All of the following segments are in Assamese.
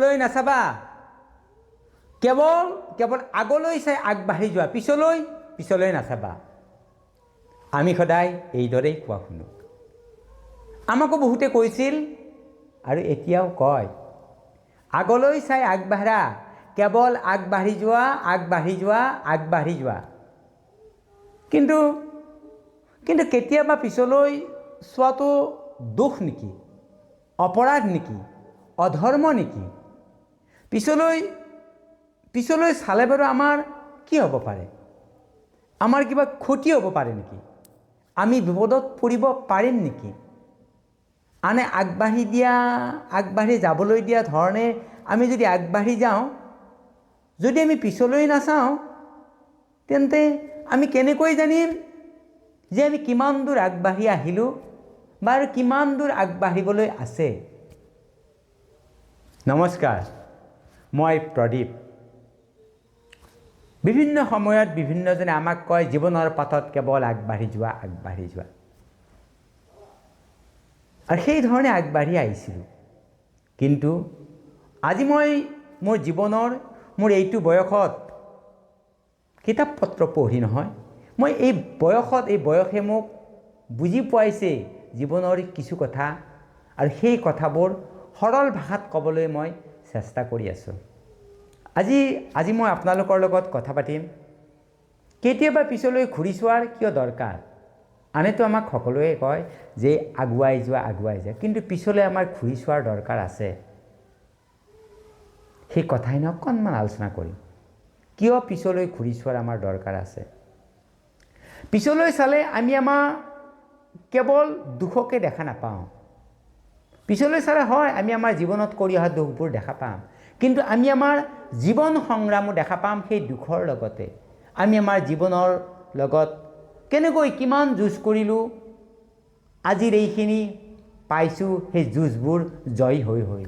লৈ নাচাবা, কেৱল কেৱল আগলৈ চাই আগবাঢ়ি যোৱা, পিছলৈ নাচাবা। আমি সদায় এইদৰেই কোৱা শুনো। আমাকো বহুতে কৈছিল আৰু এতিয়াও কয়, আগলৈ চাই আগবাঢ়া, কেৱল আগবাঢ়ি যোৱা, আগবাঢ়ি যোৱা, আগবাঢ়ি যোৱা। কিন্তু কেতিয়াবা পিছলৈ চোৱাটো দোষ নেকি, অপৰাধ নেকি, অধৰ্ম নেকি? পিছলৈ চালে বাৰু আমাৰ কি হ'ব পাৰে? আমাৰ কিবা ক্ষতি হ'ব পাৰে নেকি? আমি বিপদত পৰিব পাৰিম নেকি? আনে আগবাঢ়ি যাবলৈ দিয়া ধৰণে আমি যদি আগবাঢ়ি যাওঁ, যদি আমি পিছলৈ নাচাওঁ, তেন্তে আমি কেনেকৈ জানিম যে আমি কিমান দূৰ আগবাঢ়ি আহিলোঁ বা আৰু কিমান দূৰ আগবাঢ়িবলৈ আছে? নমস্কাৰ, মই প্ৰদীপ। বিভিন্ন সময়ত বিভিন্নজনে আমাক কয়, জীৱনৰ পথত কেৱল আগবাঢ়ি যোৱা, আগবাঢ়ি যোৱা। আৰু সেই ধৰণে আগবাঢ়ি আহিছিলোঁ। কিন্তু আজি মই মোৰ জীৱনৰ মোৰ এইটো বয়সত কিতাপ পত্ৰ পঢ়ি নহয়, মই এই বয়সে মোক বুজি পোৱাইছে জীৱনৰ কিছু কথা, আৰু সেই কথাবোৰ সৰল ভাষাত ক'বলৈ মই চেষ্টা কৰি আছোঁ। আজি মই আপোনালোকৰ লগত কথা পাতিম, কেতিয়াবা পিছলৈ ঘূৰি চোৱাৰ কিয় দৰকাৰ? আনেতো আমাক সকলোৱে কয় যে আগুৱাই যোৱা, কিন্তু পিছলৈ আমাৰ ঘূৰি চোৱাৰ দৰকাৰ আছে। সেই কথাখিনি অকণমান আলোচনা কৰিম। কিয় পিছলৈ ঘূৰি চোৱাৰ আমাৰ দৰকাৰ আছে? পিছলৈ চালে আমি আমাৰ কেৱল দুখকে দেখা নাপাওঁ। পিছলৈ চালে হয়, আমি আমাৰ জীৱনত কৰি অহা দুখবোৰ দেখা পাম, কিন্তু আমি আমাৰ জীৱন সংগ্ৰামো দেখা পাম সেই দুখৰ লগতে। আমি আমাৰ জীৱনৰ লগত কেনেকৈ কিমান যুঁজ কৰিলোঁ, আজিৰ এইখিনি পাইছোঁ, সেই যুঁজবোৰ জয় হৈ।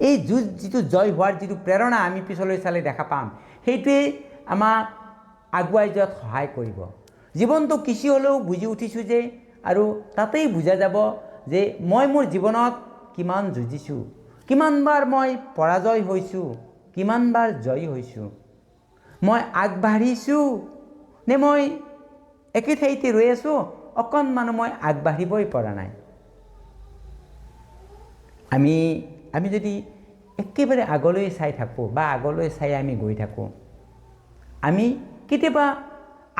এই যুঁজ যিটো জয় হোৱাৰ যিটো প্ৰেৰণা আমি পিছলৈ চালে দেখা পাম, সেইটোৱেই আমাক আগুৱাই যোৱাত সহায় কৰিব। জীৱনটো কিছু হ'লেও বুজি উঠিছোঁ যে, আৰু তাতেই বুজা যাব যে মই মোৰ জীৱনত কিমান যুঁজিছোঁ, কিমানবাৰ মই পৰাজয় হৈছোঁ, কিমানবাৰ জয়ী হৈছোঁ। মই আগবাঢ়িছোঁ নে মই একে ঠাইতে ৰৈ আছোঁ, অকণমানো মই আগবাঢ়িবই পৰা নাই। আমি যদি একেবাৰে আগলৈ চাই থাকোঁ বা আগলৈ চাই আমি গৈ থাকোঁ, আমি কেতিয়াবা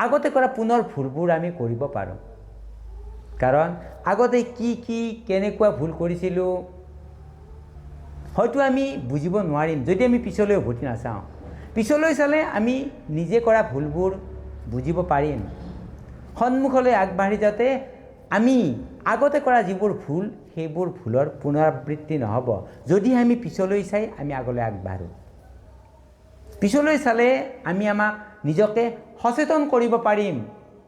আগতে কৰা পুনৰ ভুলবোৰ আমি কৰিব পাৰোঁ। কাৰণ আগতে কি কেনেকুৱা ভুল কৰিছিলোঁ হয়তো আমি বুজিব নোৱাৰিম যদি আমি পিছলৈ উভতি নাচাওঁ। পিছলৈ চালে আমি নিজে কৰা ভুলবোৰ বুজিব পাৰিম। সন্মুখলৈ আগবাঢ়ি যাওঁতে আমি আগতে কৰা যিবোৰ ভুল, সেইবোৰ ভুলৰ পুনৰাবৃত্তি নহ'ব যদি আমি পিছলৈ চাই আমি আগলৈ আগবাঢ়োঁ। পিছলৈ চালে আমি আমাক নিজকে সচেতন কৰিব পাৰিম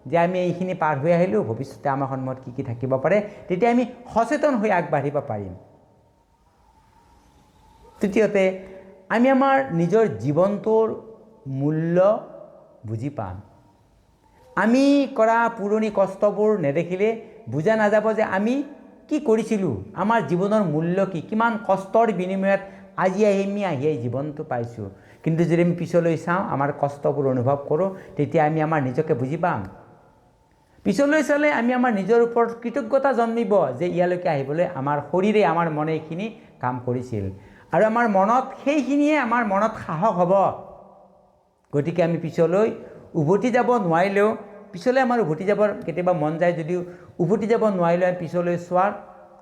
যে আমি এইখিনি পাৰ হৈ আহিলোঁ, ভৱিষ্যতে আমাৰ সন্মুখত কি থাকিব পাৰে, তেতিয়া আমি সচেতন হৈ আগবাঢ়িব পাৰিম। তৃতীয়তে, আমি আমাৰ নিজৰ জীৱনটোৰ মূল্য বুজি পাম। আমি কৰা পুৰণি কষ্টবোৰ নেদেখিলে বুজা নাযাব যে আমি কি কৰিছিলোঁ, আমাৰ জীৱনৰ মূল্য কি, কিমান কষ্টৰ বিনিময়ত আজি আমি জীৱনটো পাইছোঁ। কিন্তু যদি আমি পিছলৈ চাওঁ, আমাৰ কষ্টবোৰ অনুভৱ কৰোঁ, তেতিয়া আমি আমাৰ নিজকে বুজি পাম। পিছলৈ চালে আমি আমাৰ নিজৰ ওপৰত কৃতজ্ঞতা জন্মিব যে ইয়ালৈকে আহিবলৈ আমাৰ শৰীৰে, আমাৰ মনে এইখিনি কাম কৰিছিল, আৰু আমাৰ মনত সেইখিনিয়ে আমাৰ মনত সাহস হ'ব। গতিকে আমি পিছলৈ উভতি যাব নোৱাৰিলেও, পিছলৈ আমাৰ উভতি যাবৰ কেতিয়াবা মন যায় যদিও উভতি যাব নোৱাৰিলেও আমি পিছলৈ চোৱাৰ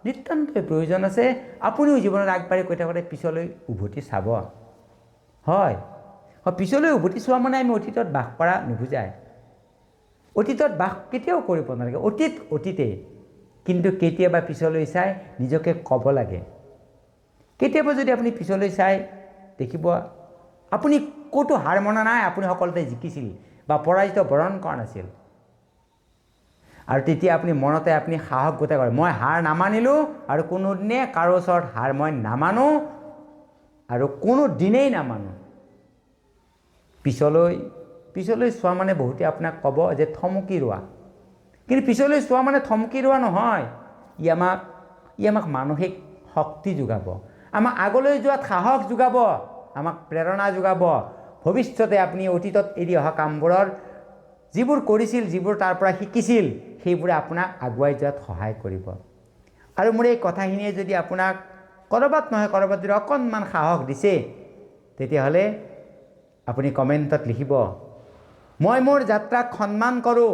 নিতান্তই প্ৰয়োজন আছে। আপুনিও জীৱনত আগবাঢ়ি গৈ থাকোঁতে পিছলৈ উভতি চাব। হয়, পিছলৈ উভতি চোৱা মানে আমি অতীতত বাস কৰা নুবুজায়। অতীতত বাস কেতিয়াও কৰিব নালাগে, অতীতেই। কিন্তু কেতিয়াবা পিছলৈ চাই নিজকে ক'ব লাগে। কেতিয়াবা যদি আপুনি পিছলৈ চাই দেখিব আপুনি ক'তো হাৰ মনা নাই, আপুনি সকলোতে জিকিছিল বা পৰাজিত বৰণ কৰা নাছিল। আৰু তেতিয়া আপুনি মনতে আপুনি সাহস গোটাই কয়, মই হাৰ নামানিলোঁ আৰু কোনোদিনে কাৰো ওচৰত হাৰ মই নামানো আৰু কোনো দিনেই নামানো। পিছলৈ চোৱা মানে বহুতে আপোনাক ক'ব যে থমকি ৰোৱা। কিন্তু পিছলৈ চোৱা মানে থমকি ৰোৱা নহয়। ই আমাক মানসিক শক্তি যোগাব। আমাক আগলৈ যোৱাত সাহস যোগাব, আমাক প্ৰেৰণা যোগাব। ভৱিষ্যতে আপুনি অতীতত এৰি অহা কামবোৰৰ যিবোৰ কৰিছিল, যিবোৰ তাৰ পৰা শিকিছিল, সেইবোৰে আপোনাক আগুৱাই যোৱাত সহায় কৰিব। আৰু মোৰ এই কথাখিনিয়ে যদি আপোনাক ক'ৰবাত নহয় ক'ৰবাত যদি অকণমান সাহস দিছে, তেতিয়াহ'লে আপুনি কমেণ্টত লিখিব, মই মোৰ যাত্ৰাক সন্মান কৰোঁ।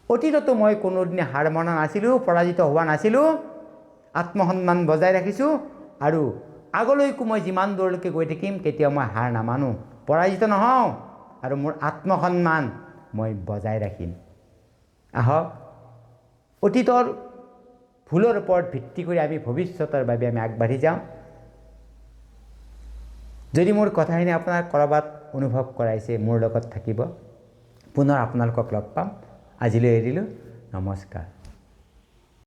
অতীততো মই কোনোদিনে হাৰ মনা নাছিলোঁ, পৰাজিত হোৱা নাছিলোঁ, আত্মসন্মান বজাই ৰাখিছোঁ, আৰু আগলৈকো মই যিমান দূৰলৈকে গৈ থাকিম কেতিয়াও মই হাৰ নামানো, পৰাজিত নহওঁ, আৰু মোৰ আত্মসন্মান মই বজাই ৰাখিম। আহক অতীতৰ ভুলৰ ওপৰত ভিত্তি কৰি আমি ভৱিষ্যতৰ বাবে আমি আগবাঢ়ি যাওঁ। যদি মোৰ কথাখিনি আপোনাৰ ক'ৰবাত অনুভৱ কৰাইছে, মোৰ লগত থাকিব। পুনৰ আপোনালোকক লগ পাম। আজিলৈ এৰিলোঁ। নমস্কাৰ।